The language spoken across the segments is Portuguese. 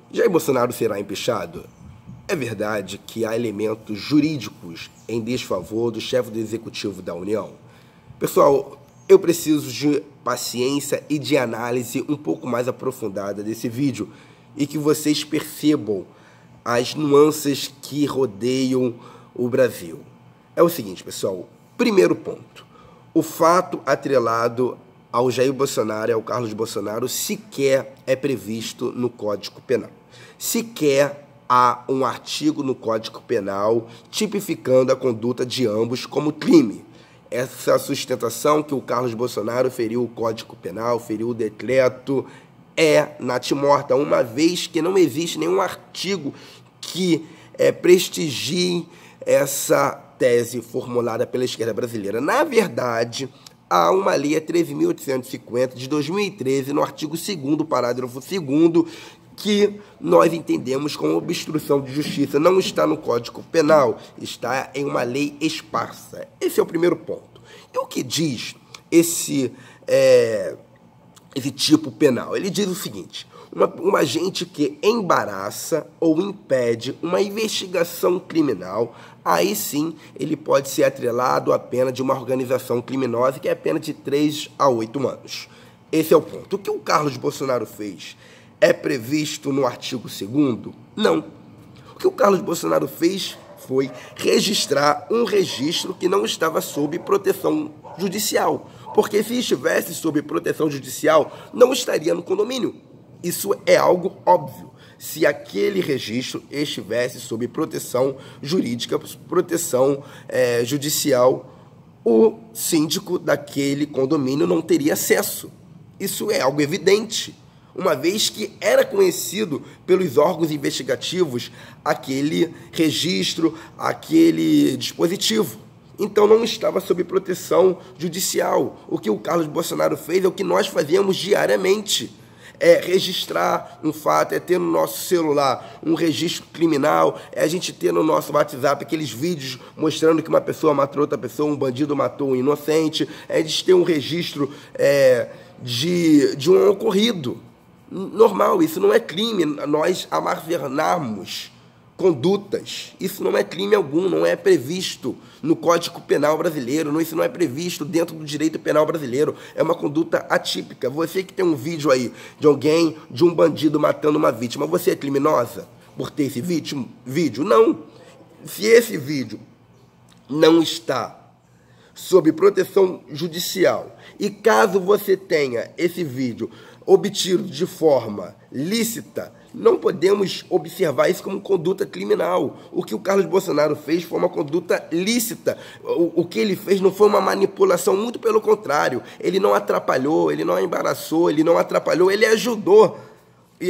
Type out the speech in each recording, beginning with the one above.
Jair Bolsonaro será empichado? É verdade que há elementos jurídicos em desfavor do chefe do Executivo da União? Pessoal, eu preciso de paciência e de análise um pouco mais aprofundada desse vídeo e que vocês percebam as nuances que rodeiam o Brasil. É o seguinte, pessoal. Primeiro ponto. O fato atrelado ao Jair Bolsonaro e ao Carlos Bolsonaro sequer é previsto no Código Penal. Sequer há um artigo no Código Penal tipificando a conduta de ambos como crime. Essa sustentação que o Carlos Bolsonaro feriu o Código Penal, feriu o decreto, é natimorta, uma vez que não existe nenhum artigo que prestigie essa tese formulada pela esquerda brasileira. Na verdade, há uma lei 13.850 de 2013, no artigo 2º, parágrafo 2º, que nós entendemos como obstrução de justiça. Não está no Código Penal, está em uma lei esparsa. Esse é o primeiro ponto. E o que diz esse tipo penal? Ele diz o seguinte: um agente que embaraça ou impede uma investigação criminal, aí sim ele pode ser atrelado à pena de uma organização criminosa, que é a pena de 3 a 8 anos. Esse é o ponto. O que o Carlos Bolsonaro fez é previsto no artigo 2º? Não. O que o Carlos Bolsonaro fez foi registrar um registro que não estava sob proteção judicial. Porque se estivesse sob proteção judicial, não estaria no condomínio. Isso é algo óbvio. Se aquele registro estivesse sob proteção jurídica, proteção judicial, o síndico daquele condomínio não teria acesso. Isso é algo evidente, uma vez que era conhecido pelos órgãos investigativos aquele registro, aquele dispositivo. Então não estava sob proteção judicial. O que o Carlos Bolsonaro fez é o que nós fazíamos diariamente. É registrar um fato, é ter no nosso celular um registro criminal, é a gente ter no nosso WhatsApp aqueles vídeos mostrando que uma pessoa matou outra pessoa, um bandido matou um inocente, é a gente ter um registro de um ocorrido. Normal, isso não é crime, nós armazenarmos condutas, isso não é crime algum, não é previsto no Código Penal brasileiro, isso não é previsto dentro do direito penal brasileiro, é uma conduta atípica. Você que tem um vídeo aí de alguém, de um bandido matando uma vítima, você é criminosa por ter esse vídeo? Não. Se esse vídeo não está sob proteção judicial e caso você tenha esse vídeo obtido de forma lícita, não podemos observar isso como conduta criminal. O que o Carlos Bolsonaro fez foi uma conduta lícita. O que ele fez não foi uma manipulação, muito pelo contrário. Ele não atrapalhou, ele não embaraçou, ele não atrapalhou, ele ajudou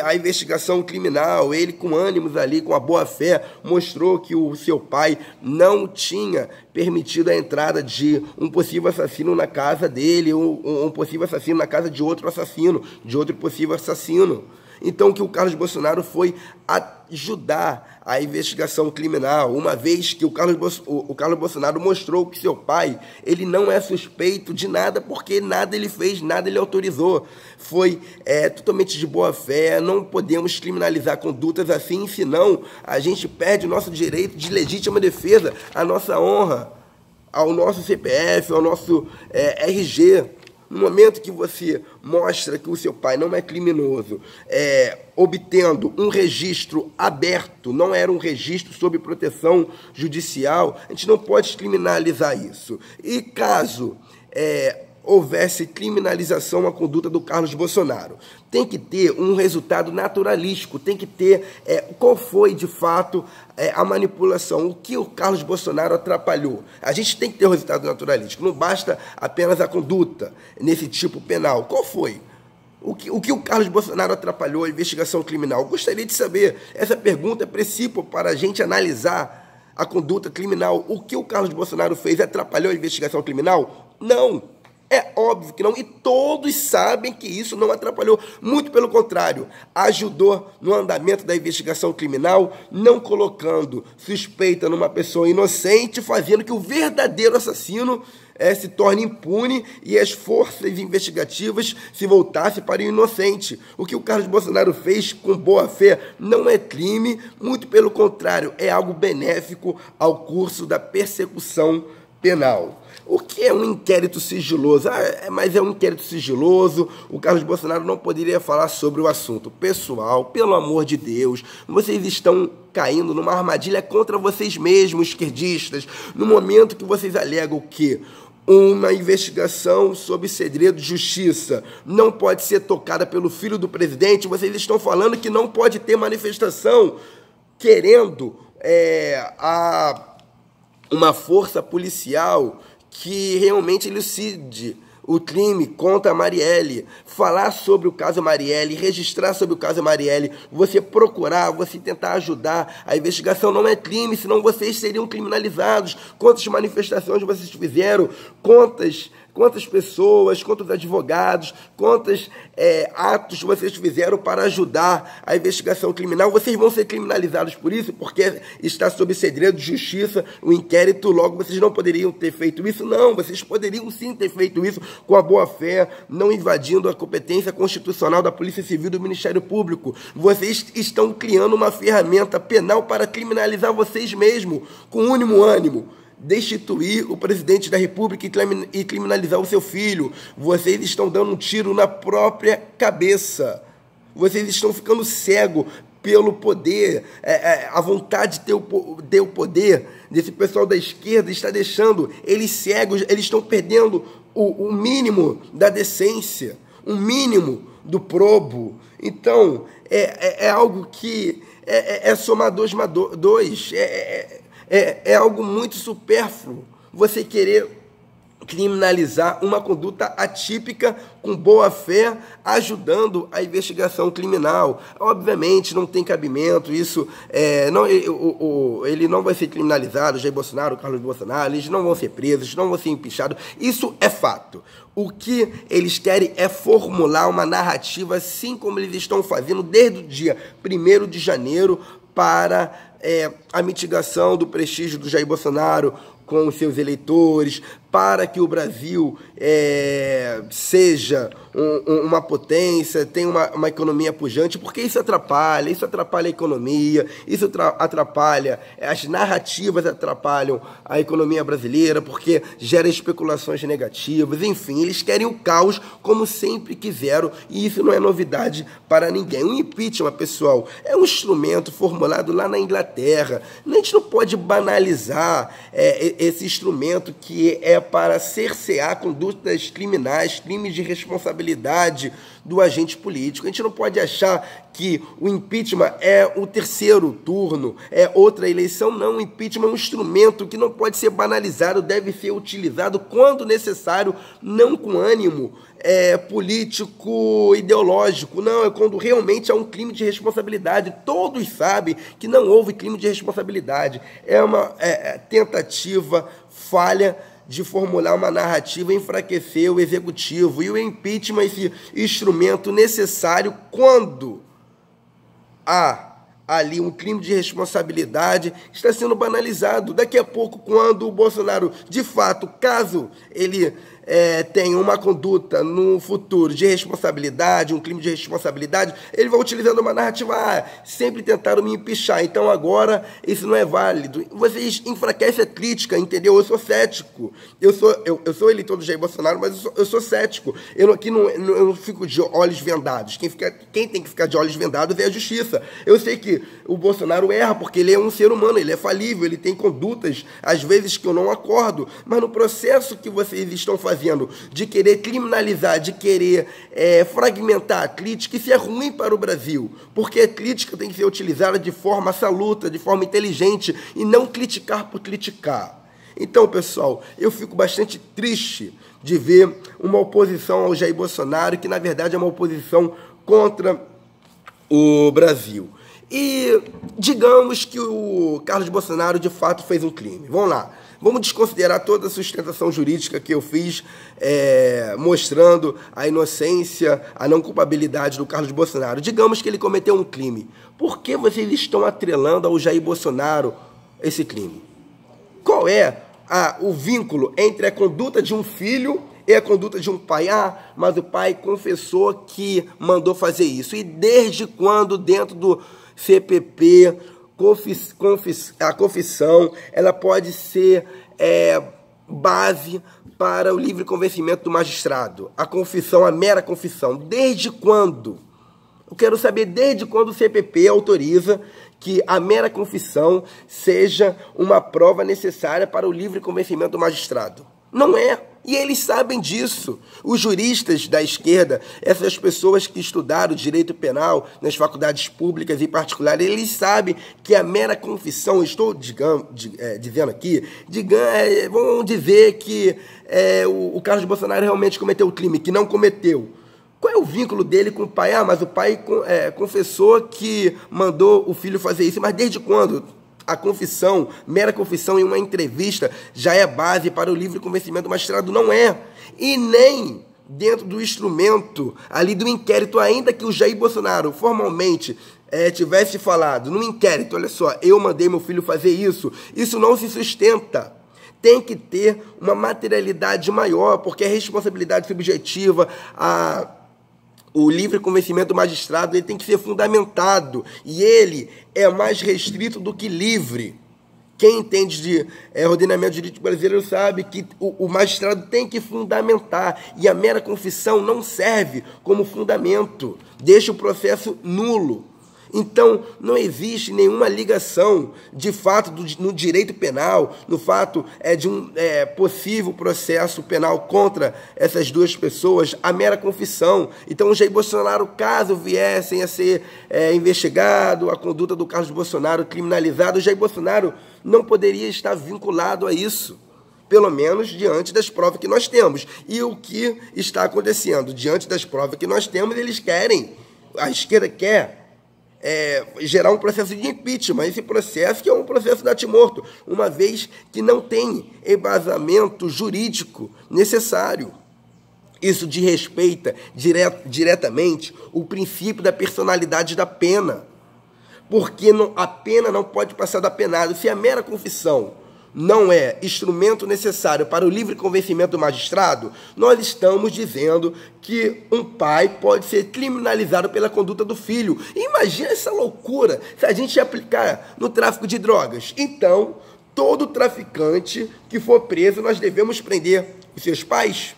a investigação criminal. Ele, com ânimos ali, com a boa-fé, mostrou que o seu pai não tinha permitido a entrada de um possível assassino na casa dele, um possível assassino na casa de outro assassino, de outro possível assassino. Então, o que o Carlos Bolsonaro foi ajudar a investigação criminal, uma vez que o Carlos Bolsonaro mostrou que seu pai, ele não é suspeito de nada, porque nada ele fez, nada ele autorizou. Foi totalmente de boa fé, não podemos criminalizar condutas assim, senão a gente perde o nosso direito de legítima defesa, a nossa honra, ao nosso CPF, ao nosso RG. No momento que você mostra que o seu pai não é criminoso, obtendo um registro aberto, não era um registro sob proteção judicial, a gente não pode criminalizar isso. E caso houvesse criminalização à conduta do Carlos Bolsonaro, tem que ter um resultado naturalístico, tem que ter qual foi de fato a manipulação, o que o Carlos Bolsonaro atrapalhou. A gente tem que ter um resultado naturalístico, não basta apenas a conduta nesse tipo penal. Qual foi? O que o Carlos Bolsonaro atrapalhou a investigação criminal? Eu gostaria de saber. Essa pergunta é principal para a gente analisar a conduta criminal. O que o Carlos Bolsonaro fez atrapalhou a investigação criminal? Não. É óbvio que não, e todos sabem que isso não atrapalhou, muito pelo contrário, ajudou no andamento da investigação criminal, não colocando suspeita numa pessoa inocente, fazendo que o verdadeiro assassino se torne impune e as forças investigativas se voltassem para o inocente. O que o Carlos Bolsonaro fez com boa fé não é crime, muito pelo contrário, é algo benéfico ao curso da persecução penal. O que é um inquérito sigiloso? Mas é um inquérito sigiloso, o Carlos Bolsonaro não poderia falar sobre o assunto. Pessoal, pelo amor de Deus, vocês estão caindo numa armadilha contra vocês mesmos, esquerdistas, no momento que vocês alegam que uma investigação sob segredo de justiça não pode ser tocada pelo filho do presidente, vocês estão falando que não pode ter manifestação querendo uma força policial que realmente elucide o crime contra a Marielle, falar sobre o caso Marielle, registrar sobre o caso Marielle, você procurar, você tentar ajudar. A investigação não é crime, senão vocês seriam criminalizados. Quantas manifestações vocês fizeram, quantas pessoas, quantos advogados, quantos atos vocês fizeram para ajudar a investigação criminal. Vocês vão ser criminalizados por isso, porque está sob segredo de justiça o inquérito, logo vocês não poderiam ter feito isso. Não, vocês poderiam sim ter feito isso com a boa-fé, não invadindo a competência constitucional da Polícia Civil e do Ministério Público. Vocês estão criando uma ferramenta penal para criminalizar vocês mesmos, com o único ânimo: destituir o presidente da República e criminalizar o seu filho. Vocês estão dando um tiro na própria cabeça. Vocês estão ficando cegos pelo poder. A vontade de ter o poder desse pessoal da esquerda está deixando eles cegos. Eles estão perdendo o mínimo da decência, o mínimo do probo. Então, é algo que somar dois mais dois. É algo muito supérfluo você querer criminalizar uma conduta atípica com boa fé, ajudando a investigação criminal. Obviamente não tem cabimento, isso ele não vai ser criminalizado, Jair Bolsonaro, Carlos Bolsonaro, eles não vão ser presos, não vão ser empichados, isso é fato. O que eles querem é formular uma narrativa, assim como eles estão fazendo desde o dia 1º de janeiro, para a mitigação do prestígio do Jair Bolsonaro com os seus eleitores, para que o Brasil seja uma potência, tenha uma economia pujante, porque isso atrapalha a economia, isso atrapalha, as narrativas atrapalham a economia brasileira, porque gera especulações negativas, enfim, eles querem o caos como sempre quiseram, e isso não é novidade para ninguém. O impeachment, pessoal, é um instrumento formulado lá na Inglaterra. A gente não pode banalizar esse instrumento que é para cercear condutas criminais, crimes de responsabilidade do agente político. A gente não pode achar que o impeachment é o 3º turno, é outra eleição. Não, o impeachment é um instrumento que não pode ser banalizado, deve ser utilizado quando necessário, não com ânimo político, ideológico. Não, é quando realmente há um crime de responsabilidade. Todos sabem que não houve crime de responsabilidade. É uma tentativa falha de formular uma narrativa, enfraquecer o executivo. E o impeachment é esse instrumento necessário quando há ali um crime de responsabilidade, está sendo banalizado. Daqui a pouco, quando o Bolsonaro, de fato, caso ele tenha uma conduta no futuro de responsabilidade, um crime de responsabilidade, ele vai utilizando uma narrativa: sempre tentaram me empichar, então agora isso não é válido. Vocês enfraquecem a crítica, entendeu? Eu sou cético. Eu sou eleitor do Jair Bolsonaro, mas eu sou cético. Eu não fico de olhos vendados. Quem tem que ficar de olhos vendados é a justiça. Eu sei que o Bolsonaro erra, porque ele é um ser humano, ele é falível, ele tem condutas, às vezes, que eu não acordo, mas no processo que vocês estão fazendo de querer criminalizar, de querer fragmentar a crítica, isso é ruim para o Brasil, porque a crítica tem que ser utilizada de forma salutar, de forma inteligente, e não criticar por criticar. Então, pessoal, eu fico bastante triste de ver uma oposição ao Jair Bolsonaro, que na verdade é uma oposição contra o Brasil. E digamos que o Carlos Bolsonaro de fato fez um crime. Vamos lá. Vamos desconsiderar toda a sustentação jurídica que eu fiz, mostrando a inocência, a não culpabilidade do Carlos Bolsonaro. Digamos que ele cometeu um crime. Por que vocês estão atrelando ao Jair Bolsonaro esse crime? Qual é o vínculo entre a conduta de um filho e a conduta de um pai? Mas o pai confessou que mandou fazer isso. E desde quando, dentro do CPP, a confissão ela pode ser base para o livre convencimento do magistrado? A confissão, a mera confissão. Desde quando? Eu quero saber desde quando o CPP autoriza que a mera confissão seja uma prova necessária para o livre convencimento do magistrado. Não é. E eles sabem disso. Os juristas da esquerda, essas pessoas que estudaram direito penal nas faculdades públicas e particulares, eles sabem que a mera confissão, estou dizendo aqui, vamos dizer que o Carlos Bolsonaro realmente cometeu o crime, que não cometeu. Qual é o vínculo dele com o pai? Mas o pai confessou que mandou o filho fazer isso. Mas desde quando? A confissão, mera confissão em uma entrevista, já é base para o livre convencimento do magistrado? Não é. E nem dentro do instrumento ali do inquérito, ainda que o Jair Bolsonaro formalmente tivesse falado no inquérito, olha só, eu mandei meu filho fazer isso, isso não se sustenta. Tem que ter uma materialidade maior, porque a responsabilidade subjetiva, o livre convencimento do magistrado, ele tem que ser fundamentado. E ele é mais restrito do que livre. Quem entende de ordenamento jurídico brasileiro sabe que o magistrado tem que fundamentar. E a mera confissão não serve como fundamento. Deixa o processo nulo. Então, não existe nenhuma ligação, de fato, no direito penal, no fato de um possível processo penal contra essas duas pessoas, a mera confissão. Então, o Jair Bolsonaro, caso viessem a ser investigado, a conduta do Carlos Bolsonaro criminalizada, o Jair Bolsonaro não poderia estar vinculado a isso, pelo menos diante das provas que nós temos. E o que está acontecendo? Diante das provas que nós temos, eles querem, a esquerda quer, gerar um processo de impeachment, esse processo que é um processo natimorto, uma vez que não tem embasamento jurídico necessário. Isso desrespeita diretamente o princípio da personalidade da pena, porque a pena não pode passar da penado. Se a mera confissão não é instrumento necessário para o livre convencimento do magistrado, nós estamos dizendo que um pai pode ser criminalizado pela conduta do filho. Imagina essa loucura se a gente aplicar no tráfico de drogas. Então, todo traficante que for preso, nós devemos prender os seus pais.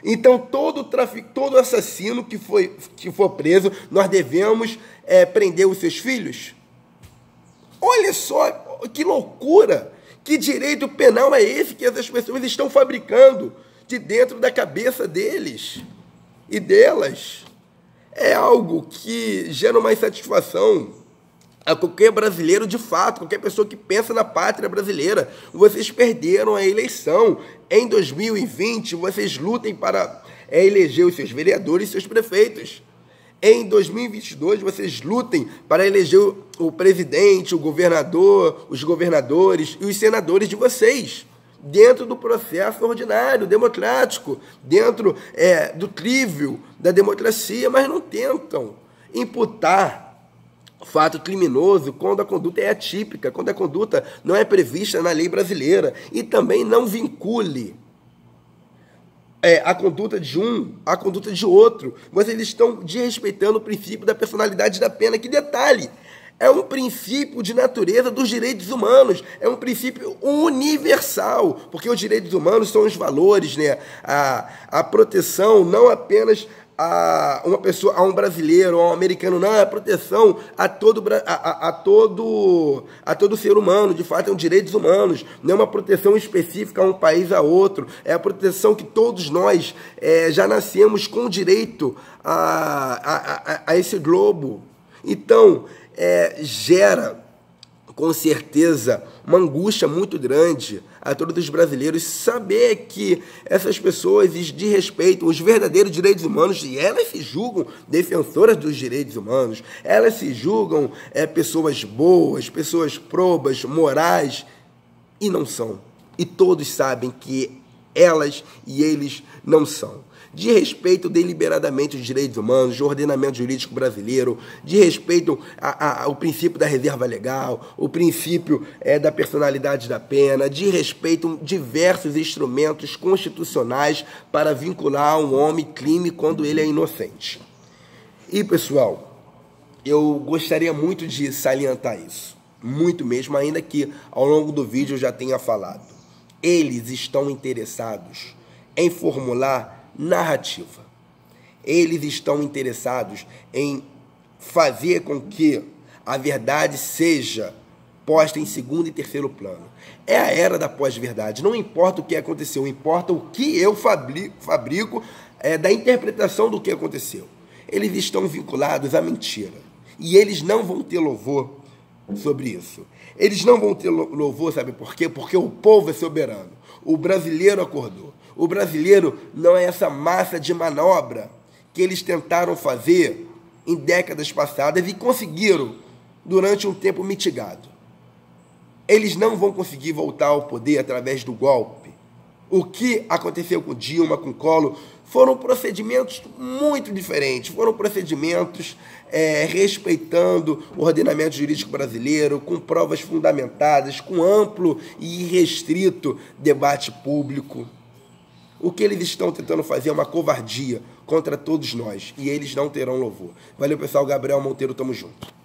Então, todo assassino que for preso, nós devemos prender os seus filhos. Olha só que loucura! Que direito penal é esse que essas pessoas estão fabricando de dentro da cabeça deles e delas? É algo que gera uma insatisfação a qualquer brasileiro de fato, qualquer pessoa que pensa na pátria brasileira. Vocês perderam a eleição. Em 2020, vocês lutem para eleger os seus vereadores e seus prefeitos. Em 2022, vocês lutem para eleger o presidente, o governador, os governadores e os senadores de vocês, dentro do processo ordinário, democrático, dentro do crivo da democracia, mas não tentam imputar fato criminoso quando a conduta é atípica, quando a conduta não é prevista na lei brasileira, e também não vincule a conduta de um à conduta de outro. Vocês estão desrespeitando o princípio da personalidade da pena. Que detalhe! É um princípio de natureza dos direitos humanos, é um princípio universal, porque os direitos humanos são os valores, né? A proteção não apenas a uma pessoa, a um brasileiro, a um americano, não, é a proteção a todo ser humano. De fato, é um direitos humanos, não é uma proteção específica a um país a outro, é a proteção que todos nós já nascemos com direito a esse globo. Então, gera com certeza, uma angústia muito grande a todos os brasileiros saber que essas pessoas desrespeitam os verdadeiros direitos humanos e elas se julgam defensoras dos direitos humanos, elas se julgam pessoas boas, pessoas probas, morais, e não são. E todos sabem que elas e eles não são. Desrespeitam deliberadamente os direitos humanos, o ordenamento jurídico brasileiro, desrespeitam o princípio da reserva legal, o princípio da personalidade da pena, desrespeitam diversos instrumentos constitucionais para vincular um homem crime quando ele é inocente. E, pessoal, eu gostaria muito de salientar isso, muito mesmo, ainda que ao longo do vídeo eu já tenha falado. Eles estão interessados em formular narrativa. Eles estão interessados em fazer com que a verdade seja posta em segundo e terceiro plano. É a era da pós-verdade. Não importa o que aconteceu, importa o que eu fabrico da interpretação do que aconteceu. Eles estão vinculados à mentira. E eles não vão ter louvor sobre isso. Eles não vão ter louvor, sabe por quê? Porque o povo é soberano. O brasileiro acordou. O brasileiro não é essa massa de manobra que eles tentaram fazer em décadas passadas e conseguiram durante um tempo mitigado. Eles não vão conseguir voltar ao poder através do golpe. O que aconteceu com Dilma, com Collor, foram procedimentos muito diferentes, foram procedimentos respeitando o ordenamento jurídico brasileiro, com provas fundamentadas, com amplo e irrestrito debate público. O que eles estão tentando fazer é uma covardia contra todos nós, e eles não terão louvor. Valeu, pessoal. Gabriel Monteiro, tamo junto.